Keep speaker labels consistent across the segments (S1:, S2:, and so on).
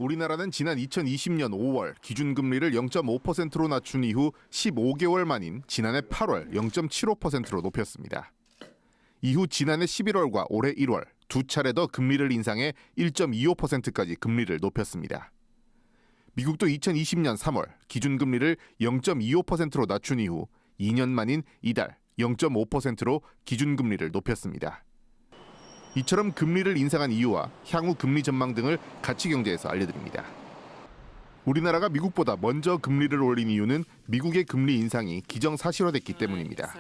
S1: 우리나라는 지난 2020년 5월 기준금리를 0.5%로 낮춘 이후 15개월 만인 지난해 8월 0.75%로 높였습니다. 이후 지난해 11월과 올해 1월 두 차례 더 금리를 인상해 1.25%까지 금리를 높였습니다. 미국도 2020년 3월 기준금리를 0.25%로 낮춘 이후 2년 만인 이달 0.5%로 기준금리를 높였습니다. 이처럼 금리를 인상한 이유와 향후 금리 전망 등을 가치경제에서 알려드립니다. 우리나라가 미국보다 먼저 금리를 올린 이유는 미국의 금리 인상이 기정사실화됐기 때문입니다.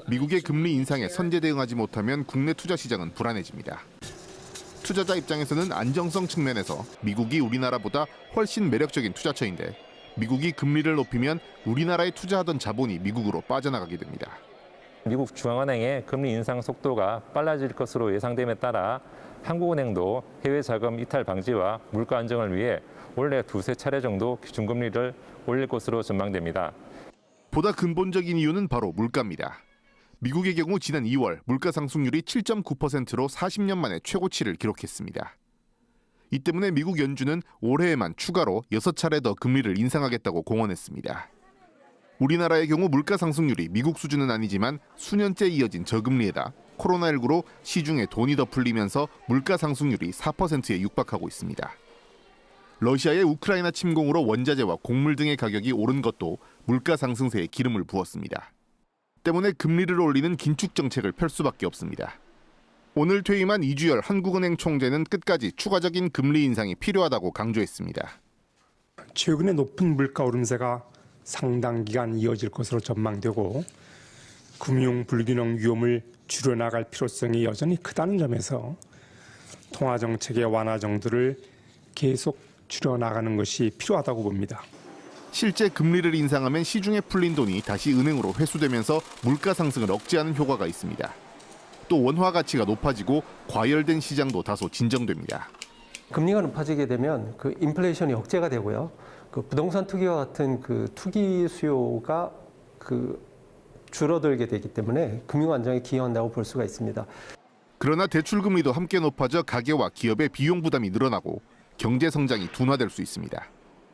S1: 미국의 금리 인상에 선제 대응하지 못하면 국내 투자 시장은 불안해집니다. 투자자 입장에서는 안정성 측면에서 미국이 우리나라보다 훨씬 매력적인 투자처인데 미국이 금리를 높이면 우리나라에 투자하던 자본이 미국으로 빠져나가게 됩니다.
S2: 미국 중앙은행의 금리 인상 속도가 빨라질 것으로 예상됨에 따라 한국은행도 해외 자금 이탈 방지와 물가 안정을 위해 원래 두세 차례 정도 기준금리를 올릴 것으로 전망됩니다.
S1: 보다 근본적인 이유는 바로 물가입니다. 미국의 경우 지난 2월 물가 상승률이 7.9%로 40년 만에 최고치를 기록했습니다. 이 때문에 미국 연준은 올해에만 추가로 6차례 더 금리를 인상하겠다고 공언했습니다. 우리나라의 경우 물가 상승률이 미국 수준은 아니지만 수년째 이어진 저금리에다 코로나19로 시중에 돈이 더 풀리면서 물가 상승률이 4%에 육박하고 있습니다. 러시아의 우크라이나 침공으로 원자재와 곡물 등의 가격이 오른 것도 물가 상승세에 기름을 부었습니다. 때문에 금리를 올리는 긴축 정책을 펼 수밖에 없습니다. 오늘 퇴임한 이주열 한국은행 총재는 끝까지 추가적인 금리 인상이 필요하다고 강조했습니다.
S3: 최근의 높은 물가 오름세가 상당 기간 이어질 것으로 전망되고 금융 불균형 위험을 줄여나갈 필요성이 여전히 크다는 점에서 통화정책의 완화 정도를 계속 줄여나가는 것이 필요하다고 봅니다.
S1: 실제 금리를 인상하면 시중에 풀린 돈이 다시 은행으로 회수되면서 물가 상승을 억제하는 효과가 있습니다. 또 원화 가치가 높아지고 과열된 시장도 다소 진정됩니다.
S4: 금리가 높아지게 되면 그 인플레이션이 억제가 되고요. 그 부동산 투기와 같은 그 투기 수요가 줄어들게 되기 때문에 금융 안정에 기여한다고 볼 수가 있습니다.
S1: 그러나 대출 금리도 함께 높아져 가계와 기업의 비용 부담이 늘어나고 경제 성장이 둔화될 수 있습니다.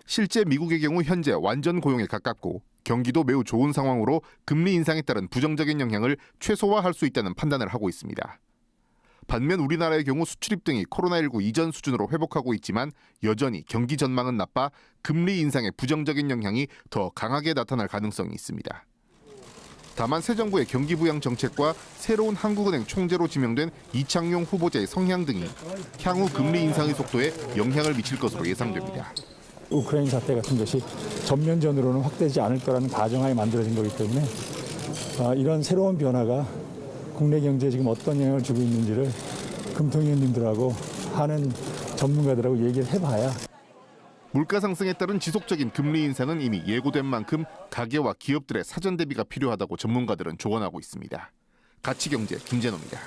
S1: 실제 미국의 경우 현재 완전 고용에 가깝고 경기도 매우 좋은 상황으로 금리 인상에 따른 부정적인 영향을 최소화할 수 있다는 판단을 하고 있습니다. 반면 우리나라의 경우 수출입 등이 코로나19 이전 수준으로 회복하고 있지만 여전히 경기 전망은 나빠 금리 인상의 부정적인 영향이 더 강하게 나타날 가능성이 있습니다. 다만 새 정부의 경기 부양 정책과 새로운 한국은행 총재로 지명된 이창용 후보자의 성향 등이 향후 금리 인상의 속도에 영향을 미칠 것으로 예상됩니다.
S5: 우크라이나 사태 같은 것이 전면전으로는 확대되지 않을 거라는 가정하에 만들어진 거기 때문에 이런 새로운 변화가 국내 경제에 지금 어떤 영향을 주고 있는지를 금통위원님들하고 하는 전문가들하고 얘기를 해봐야.
S1: 물가 상승에 따른 지속적인 금리 인상은 이미 예고된 만큼 가계와 기업들의 사전 대비가 필요하다고 전문가들은 조언하고 있습니다. 가치경제 김재노입니다.